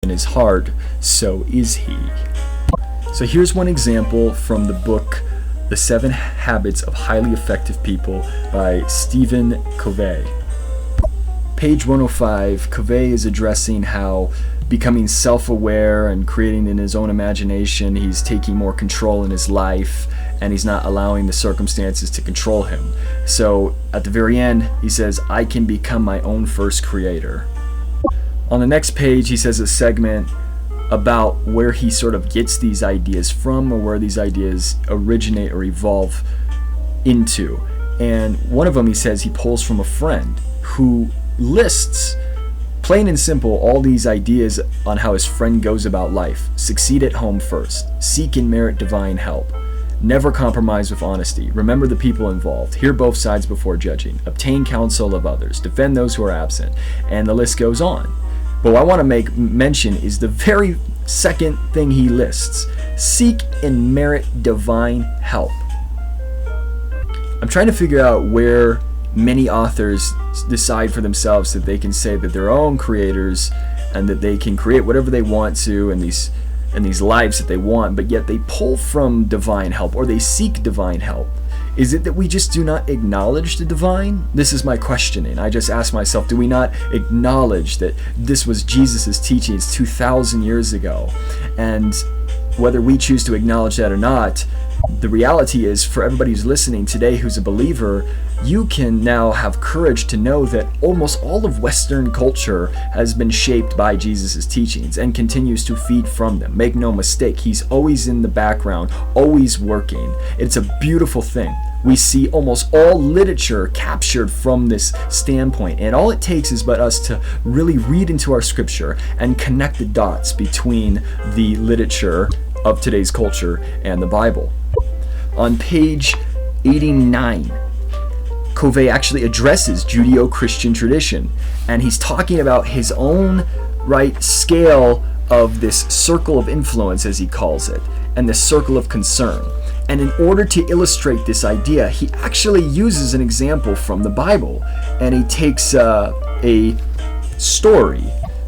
in his heart, so is he. So here's one example from the book The 7 Habits of Highly Effective People by Stephen Covey. Page 105, Covey is addressing how becoming self-aware and creating in his own imagination, he's taking more control in his life and he's not allowing the circumstances to control him. So at the very end, he says, I can become my own first creator. On the next page, he says a segment about where he sort of gets these ideas from, or where these ideas originate or evolve into. And one of them, he says, he pulls from a friend who lists, plain and simple, all these ideas on how his friend goes about life. Succeed at home first. Seek and merit divine help. Never compromise with honesty. Remember the people involved. Hear both sides before judging. Obtain counsel of others. Defend those who are absent. And the list goes on. But what I want to make mention is the very second thing he lists. Seek and merit divine help. I'm trying to figure out where many authors decide for themselves that they can say that they're own creators and that they can create whatever they want to in these lives that they want, but yet they pull from divine help, or they seek divine help. Is it that we just do not acknowledge the divine? This is my questioning. I just ask myself, do we not acknowledge that this was Jesus' teachings 2,000 years ago? And whether we choose to acknowledge that or not, the reality is, for everybody who's listening today who's a believer, you can now have courage to know that almost all of Western culture has been shaped by Jesus' teachings and continues to feed from them. Make no mistake, he's always in the background, always working. It's a beautiful thing. We see almost all literature captured from this standpoint, and all it takes is but us to really read into our scripture and connect the dots between the literature of today's culture and the Bible. On page 89, Covey actually addresses Judeo-Christian tradition, and he's talking about his own scale of this circle of influence, as he calls it, and this circle of concern. And in order to illustrate this idea, he actually uses an example from the Bible, and he takes a story,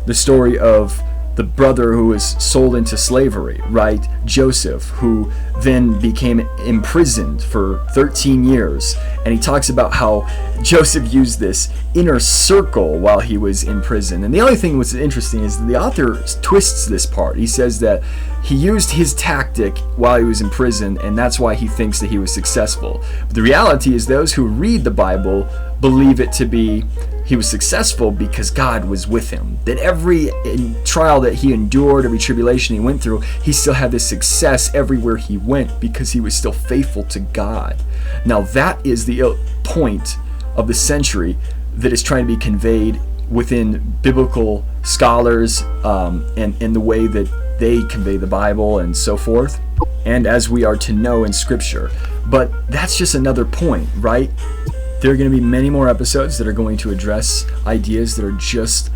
the story of the brother who was sold into slavery, right? Joseph, who then became imprisoned for 13 years. And he talks about how Joseph used this inner circle while he was in prison. And the only thing that's interesting is that the author twists this part. He says that he used his tactic while he was in prison, and that's why he thinks that he was successful. But the reality is, those who read the Bible believe it to be he was successful because God was with him. That every trial that he endured, every tribulation he went through, he still had this success everywhere he went because he was still faithful to God. Now that is the point of the century that is trying to be conveyed within biblical scholars and in the way that they convey the Bible and so forth, and as we are to know in Scripture. But that's just another point, right? There are going to be many more episodes that are going to address ideas that are just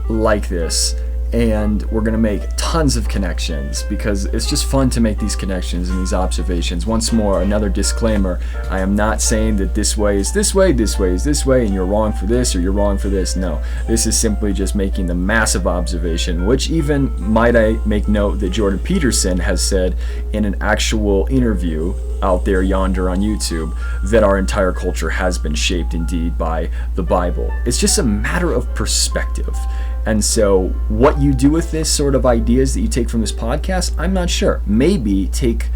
like this, and we're going to make tons of connections because it's just fun to make these connections and these observations. Once more, another disclaimer: I am not saying that this way is this way, this way is this way, and you're wrong for this or you're wrong for this. No, this is simply just making the massive observation, which even, might I make note, that Jordan Peterson has said in an actual interview out there yonder on YouTube, that our entire culture has been shaped indeed by the Bible. It's just a matter of perspective. And so what you do with this sort of ideas that you take from this podcast, I'm not sure. Maybe take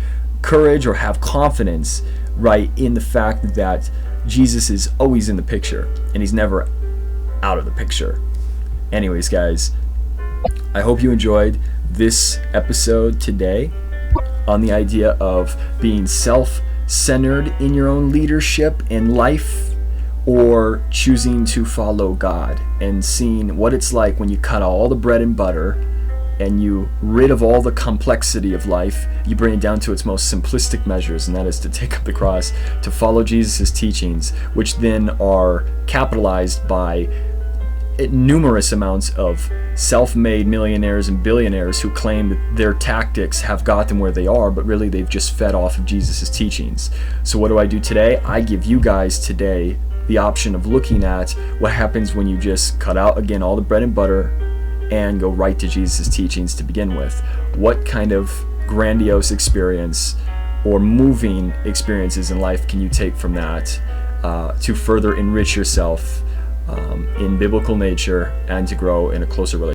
courage or have confidence, right, in the fact that Jesus is always in the picture and he's never out of the picture. Anyways, guys, I hope you enjoyed this episode today on the idea of being self-centered in your own leadership in life, or choosing to follow God and seeing what it's like when you cut out all the bread and butter and you rid of all the complexity of life, you bring it down to its most simplistic measures, and that is to take up the cross, to follow Jesus' teachings, which then are capitalized by numerous amounts of self-made millionaires and billionaires who claim that their tactics have got them where they are, but really they've just fed off of Jesus' teachings. So what do I do today? I give you guys today the option of looking at what happens when you just cut out, again, all the bread and butter and go right to Jesus' teachings to begin with. What kind of grandiose experience or moving experiences in life can you take from that to further enrich yourself in biblical nature and to grow in a closer relationship